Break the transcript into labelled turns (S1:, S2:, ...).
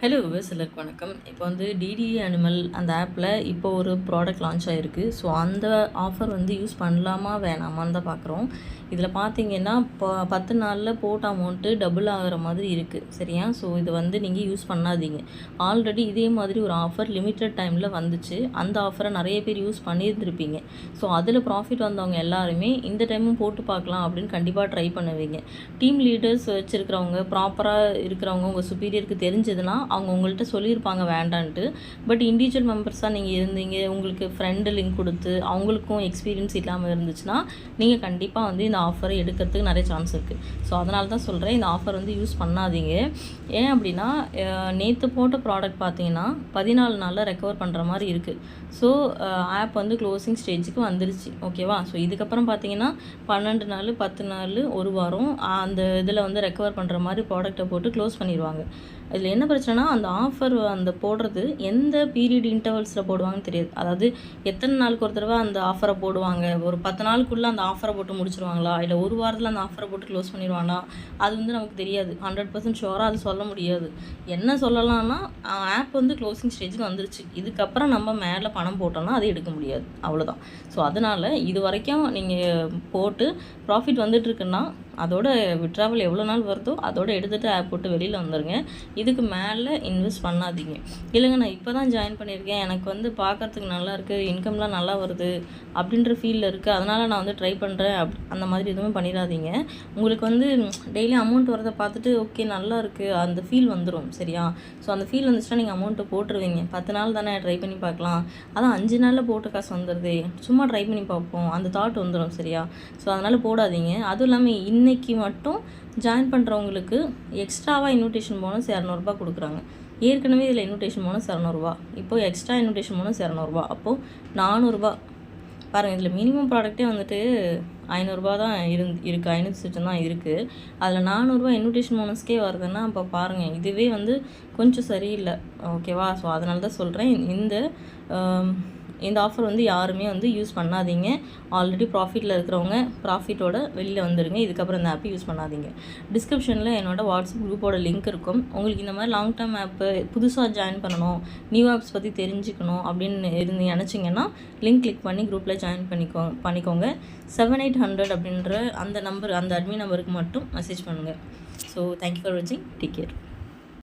S1: Hello விவர்ஸர்களுக்கு வணக்கம். இப்போ வந்து டிடிஇ அனிமல் அந்த ஆப்பில் இப்போ ஒரு ப்ராடக்ட் லான்ச் ஆகிருக்கு. ஸோ அந்த ஆஃபர் வந்து யூஸ் பண்ணலாமா வேணாமான்னு தான் பார்க்குறோம். இதில் பார்த்தீங்கன்னா 10 நாளில் போட்ட அமௌண்ட்டு டபுள் ஆகிற மாதிரி இருக்குது. சரியா? ஸோ இது வந்து நீங்கள் யூஸ் பண்ணாதீங்க. ஆல்ரெடி இதே மாதிரி ஒரு ஆஃபர் லிமிட்டட் டைமில் வந்துச்சு. அந்த ஆஃபரை நிறைய பேர் யூஸ் பண்ணியிருந்துருப்பீங்க. ஸோ அதில் ப்ராஃபிட் வந்தவங்க எல்லாருமே இந்த டைமும் போட்டு பார்க்கலாம் அப்படின்னு கண்டிப்பாக ட்ரை பண்ணுவீங்க. டீம் லீடர்ஸ் வச்சுருக்கிறவங்க, ப்ராப்பராக இருக்கிறவங்க, உங்கள் சுப்பீரியருக்கு தெரிஞ்சதுன்னா அவங்க உங்கள்கிட்ட சொல்லியிருப்பாங்க வேண்டான்ட்டு. பட் இண்டிவிஜுவல் மெம்பர்ஸாக நீங்கள் இருந்தீங்க, உங்களுக்கு ஃப்ரெண்டு லிங்க் கொடுத்து அவங்களுக்கும் எக்ஸ்பீரியன்ஸ் இல்லாமல் இருந்துச்சுன்னா நீங்கள் கண்டிப்பாக வந்து இந்த ஆஃபரை எடுக்கிறதுக்கு நிறைய சான்ஸ் இருக்குது. ஸோ அதனால தான் சொல்கிறேன், இந்த ஆஃபர் வந்து யூஸ் பண்ணாதீங்க. ஏன் அப்படின்னா நேற்று போட்ட ப்ராடக்ட் பார்த்தீங்கன்னா 14 நாளில் ரெக்கவர் பண்ணுற மாதிரி இருக்குது. ஸோ ஆப் வந்து க்ளோசிங் ஸ்டேஜுக்கு வந்துருச்சு. ஓகேவா? ஸோ இதுக்கப்புறம் பார்த்தீங்கன்னா 12 நாள், 10 நாள், ஒரு வாரம் அந்த இதில் வந்து ரெக்கவர் பண்ணுற மாதிரி ப்ராடக்ட்டை போட்டு க்ளோஸ் பண்ணிடுவாங்க. இதில் என்ன பிரச்சனைனா அந்த ஆஃபர் அந்த போடுறது எந்த பீரியட் இன்டர்வல்ஸில் போடுவாங்கன்னு தெரியாது. அதாவது எத்தனை நாளுக்கு ஒரு தடவை அந்த ஆஃபரை போடுவாங்க, ஒரு 10 நாளுக்குள்ளே அந்த ஆஃபரை போட்டு முடிச்சிருவாங்களா, இல்லை ஒரு வாரத்தில் அந்த ஆஃபரை போட்டு க்ளோஸ் பண்ணிடுவாங்களா, அது வந்து நமக்கு தெரியாது. 100% ஷுவராக அது சொல்ல முடியாது. என்ன சொல்லலாம்னா ஆப் வந்து க்ளோசிங் ஸ்டேஜுக்கு வந்துருச்சு. இதுக்கப்புறம் நம்ம மேலே பணம் போட்டோம்னா அதை எடுக்க முடியாது. அவ்வளோதான். ஸோ அதனால் இது வரைக்கும் நீங்கள் போட்டு ப்ராஃபிட் வந்துட்டுருக்குன்னா அதோட விட்ராவல் எவ்வளோ நாள் வருதோ அதோட எடுத்துகிட்டு ஆப் போட்டு வெளியில் வந்துடுங்க. இதுக்கு மேலே இன்வெஸ்ட் பண்ணாதீங்க. இல்லைங்க நான் இப்போ தான் ஜாயின் பண்ணியிருக்கேன், எனக்கு வந்து பார்க்குறதுக்கு நல்லா இருக்குது, இன்கம்லாம் நல்லா வருது அப்படின்ற ஃபீலில் இருக்குது, அதனால் நான் வந்து ட்ரை பண்ணுறேன் அந்த மாதிரி எதுவும் பண்ணிடாதீங்க. உங்களுக்கு வந்து டெய்லி அமௌண்ட் வரதை பார்த்துட்டு ஓகே நல்லா இருக்குது அந்த ஃபீல் வந்துடும். சரியா? ஸோ அந்த ஃபீல் வந்துச்சுன்னா நீங்கள் அமௌண்ட்டை போட்டுருவீங்க. 10 நாள் தானே ட்ரை பண்ணி பார்க்கலாம், அதான் 5 நாளில் போட்டு காசு வந்துடுது, சும்மா ட்ரை பண்ணி பார்ப்போம், அந்த தாட் வந்துடும். சரியா? ஸோ அதனால் போடாதீங்க. அதுவும் இல்லாமல் இன்றைக்கி மட்டும் ஜாயின் பண்ணுறவங்களுக்கு எக்ஸ்ட்ராவாக இன்விடேஷன் போனஸ் 200 கொடுக்குறாங்க. ஏற்கனவே இதில் இன்விடேஷன் போனஸ் 200, இப்போது எக்ஸ்ட்ரா இன்விடேஷன் போனஸ் 200, அப்போது 400 பாருங்கள். இதில் மினிமம் ப்ராடக்ட்டே வந்துட்டு 500 தான் இருக்குது, 500 தான் இருக்குது. அதில் 400 இன்விடேஷன் போனஸ்க்கே வருதுன்னா அப்போ பாருங்கள், இதுவே வந்து கொஞ்சம் சரியில்லை. ஓகேவா? ஸோ அதனால தான் சொல்கிறேன், இந்த ஆஃபர் வந்து யாருமே வந்து யூஸ் பண்ணாதீங்க. ஆல்ரெடி ப்ராஃபிட்டில் இருக்கிறவங்க ப்ராஃபிட்டோட வெளியில் வந்துடுங்க. இதுக்கப்புறம் இந்த ஆப்பை யூஸ் பண்ணாதீங்க. டிஸ்கிரிப்ஷனில் என்னோடய வாட்ஸ்அப் குரூப்போட லிங்க் இருக்கும். உங்களுக்கு இந்த மாதிரி லாங் டேர்ம் ஆப்பு புதுசாக ஜாயின் பண்ணணும், நியூ ஆப்ஸ் பற்றி தெரிஞ்சுக்கணும் அப்படின்னு நினச்சிங்கன்னா லிங்க் கிளிக் பண்ணி குரூப்பில் ஜாயின் பண்ணிக்கோங்க. 7800 அப்படின்ற அந்த நம்பர், அந்த அட்மின் நம்பருக்கு மட்டும் மெசேஜ் பண்ணுங்கள். ஸோ தேங்க்யூ ஃபார் வாட்சிங். Take care.